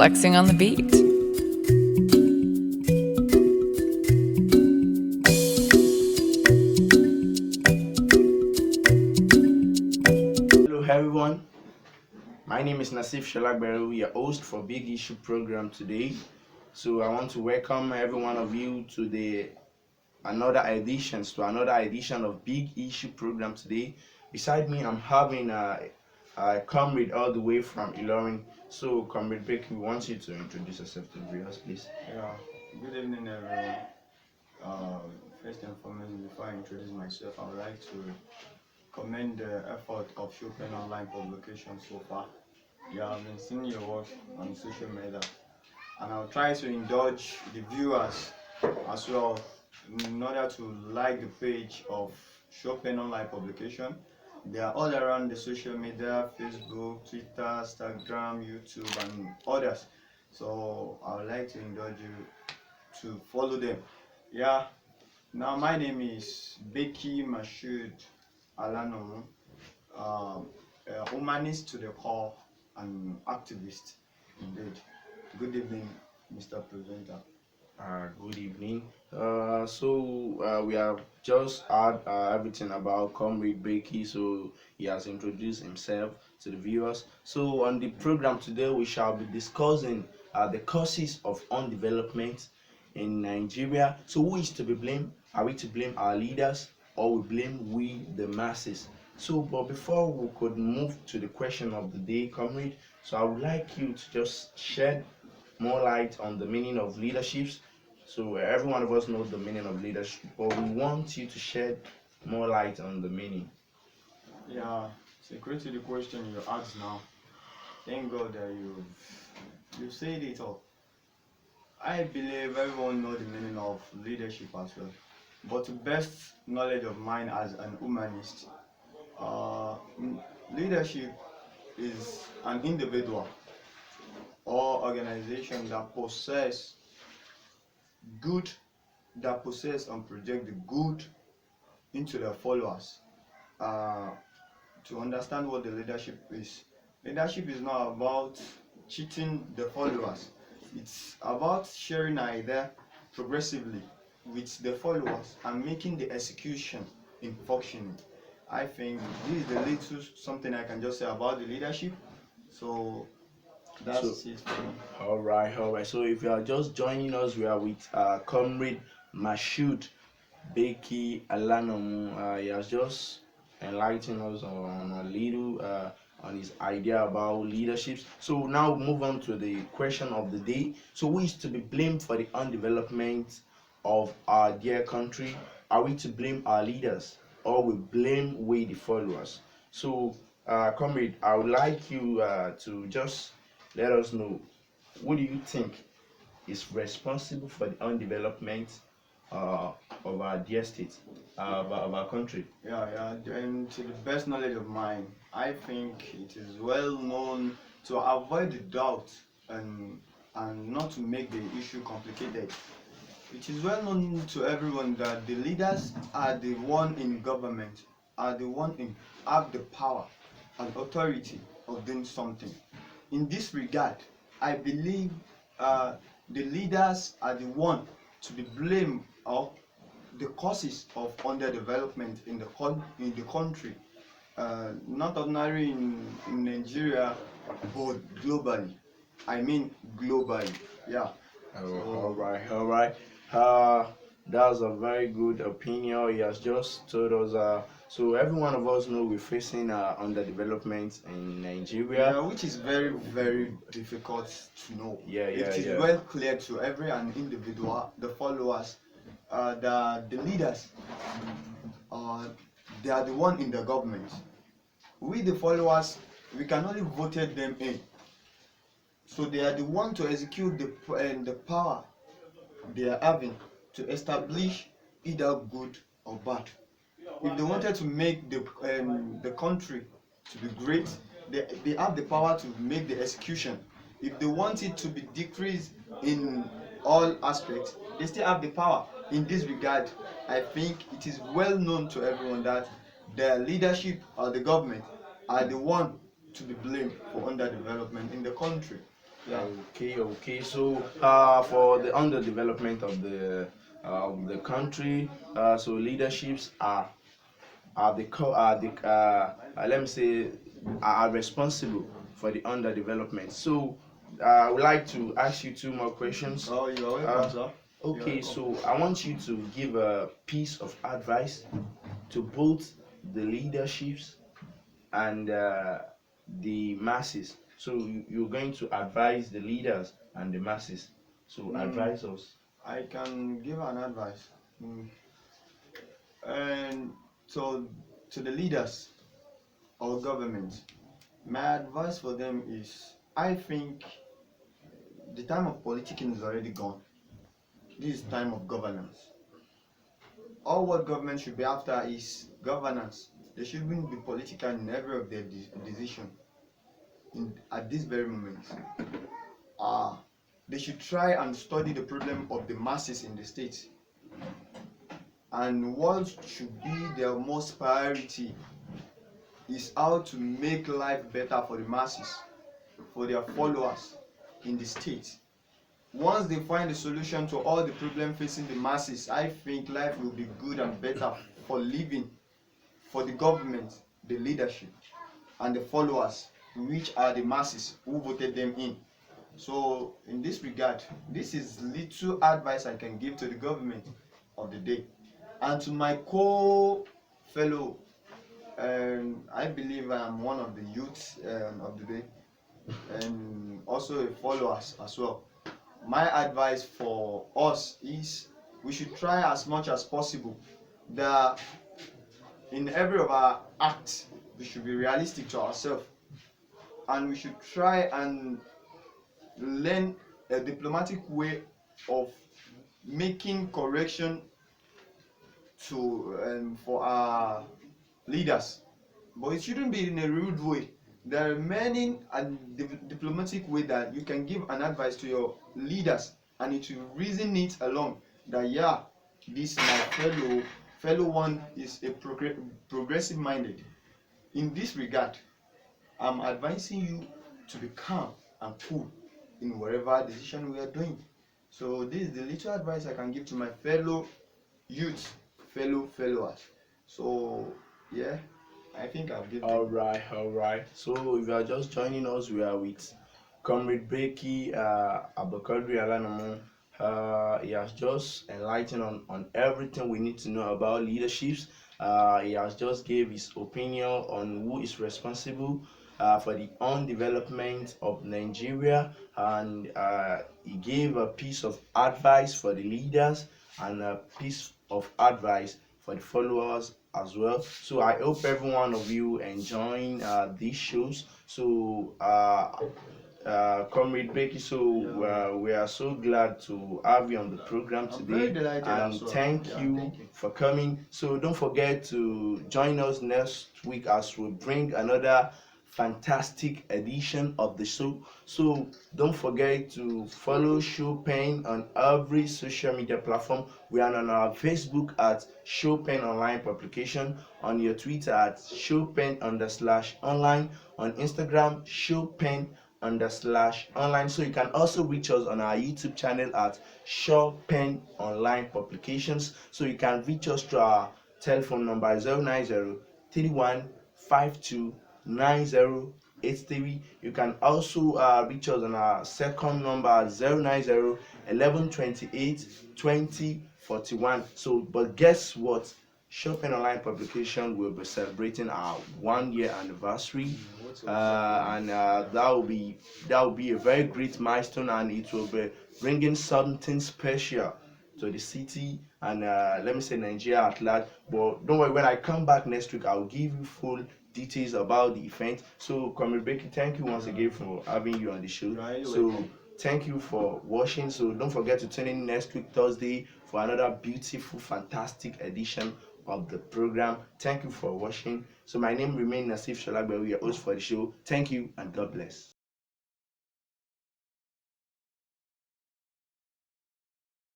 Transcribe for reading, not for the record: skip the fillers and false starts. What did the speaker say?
flexing on the beat. Hello everyone, my name is Nasif Shalagberu, your host for Big Issue program today. So I want to welcome every one of you to another edition of Big Issue program today. Beside me, I'm having a comrade all the way from Ilorin. So Comrade Beki, we want you to introduce yourself to the viewers, please. Yeah, good evening, everyone. Uh, First and foremost, before I introduce myself, I would like to commend the effort of Chopin Online Publication so far. Yeah, I've been seeing your work on social media, and I'll try to indulge the viewers as well in order to like the page of Chopin Online Publication. They are all around the social media: Facebook, Twitter, Instagram, YouTube, and others. So I would like to indulge you to follow them. Yeah. Now my name is Beki Mashood Alanamu, a humanist to the core and activist indeed. Good evening, Mr. Presenter. Good evening. We have just heard everything about Comrade Beki, so he has introduced himself to the viewers. So on the program today, we shall be discussing the causes of undevelopment in Nigeria. So who is to be blamed? Are we to blame our leaders or we blame we the masses? So, but before we could move to the question of the day, Comrade, so I would like you to just shed more light on the meaning of leaderships. So every one of us knows the meaning of leadership, but we want you to shed more light on the meaning. Yeah, secret to the question you asked now. Thank God that you said it all. I believe everyone knows the meaning of leadership as well. But to best knowledge of mine as an humanist, uh, leadership is an individual or organization good that possess and project the good into their followers. Uh, to understand what the leadership is not about cheating the followers. It's about sharing an idea progressively with the followers and making the execution in functioning. I think this is the little something I can just say about the leadership. So So, that's it for me. all right. So if you are just joining us, we are with Comrade Mashood Beki Alanamu. He has just enlightened us on a little on his idea about leaderships. So now we move on to the question of the day. So who is to be blamed for the undevelopment of our dear country? Are we to blame our leaders or we blame we the followers? So, comrade, I would like you to just let us know, what do you think is responsible for the undevelopment uh, of our dear state, of our country? Yeah. And to the best knowledge of mine, I think it is well known to avoid the doubt and not to make the issue complicated. It is well known to everyone that the leaders are the one in government, are the one in have the power and authority of doing something. In this regard, I believe uh, the leaders are the one to be blamed or the causes of underdevelopment in the country, not ordinarily in Nigeria, but globally. I mean globally. Yeah. Oh, So all right. Uh, that's a very good opinion. He has just told us. So every one of us know we're facing underdevelopment in Nigeria. yeah, which is very very difficult to know. It is Yeah. well clear to every an individual, the followers, the leaders, uh, they are the one in the government. We the followers, we can only voted them in. So they are the one to execute the power they are having to establish either good or bad. If they wanted to make the country to be great, they have the power to make the execution. If they want it to be decreased in all aspects, they still have the power. In this regard, I think it is well known to everyone that the leadership or the government are the one to be blamed for underdevelopment in the country. Yeah. Okay. So, for the underdevelopment of the country, so leaderships are the let me say are responsible for the underdevelopment. So, I would like to ask you two more questions. Oh, you are welcome, Uh, sir. You are okay, welcome. so I want you to give a piece of advice to both the leaderships and the masses. So you're going to advise the leaders and the masses. So Mm, advise us. I can give an advice. And so to the leaders of government, my advice for them is I think the time of politicking is already gone. This is time of governance. All what government should be after is governance. They shouldn't be political in every of their decision at this very moment. Ah, they should try and study the problem of the masses in the state and what should be their most priority is how to make life better for the masses, for their followers in the state. Once they find a solution to all the problems facing the masses, I think life will be good and better for living, for the government, the leadership, and the followers, which are the masses who voted them in. So, in this regard, this is little advice I can give to the government of the day. And to my co-fellow, I believe I am one of the youths of the day, and also a followers as well. My advice for us is we should try as much as possible that in every of our acts we should be realistic to ourselves, and we should try and learn a diplomatic way of making correction to for our leaders, but it shouldn't be in a rude way. There are many diplomatic way that you can give an advice to your leaders, and it will reason it along that yeah, this my fellow one is a progressive minded. In this regard, I'm advising you to be calm and cool in whatever decision we are doing. So this is the little advice I can give to my fellow youth, fellow followers. So yeah, I think I've given them. All right. So if you are just joining us, we are with Comrade Beki, Alanamu. He has just enlightened on everything we need to know about leaderships. He has just gave his opinion on who is responsible for the undevelopment of Nigeria, and he gave a piece of advice for the leaders and a piece of advice for the followers as well. So I hope every one of you enjoying these shows. So Comrade Becky, so we are so glad to have you on the program I'm very today, delighted and as well. thank Yeah, you thank you. for coming. So don't forget to join us next week as we bring another fantastic edition of the show. So don't forget to follow Chopin on every social media platform. We are on our Facebook at Chopin Online Publication, on your Twitter at Chopin underslash online, on Instagram Chopin underslash online. So you can also reach us on our YouTube channel at Chopin Online Publications. So you can reach us through our telephone number 09031529083. You can also reach us on our second number 09011282041. So, but guess what? Shopping Online Publication will be celebrating our 1 year anniversary, and that will be a very great milestone, and it will be bringing something special to the city and let me say Nigeria at large. But don't worry, when I come back next week, I'll give you full details about the event. So, Kwame Beki, thank you once again for having you on the show. Right, So, thank you for watching. So, don't forget to tune in next week, Thursday, for another beautiful, fantastic edition of the program. Thank you for watching. So, my name remains Nasif Shalagbe, your host for the show. Thank you and God bless.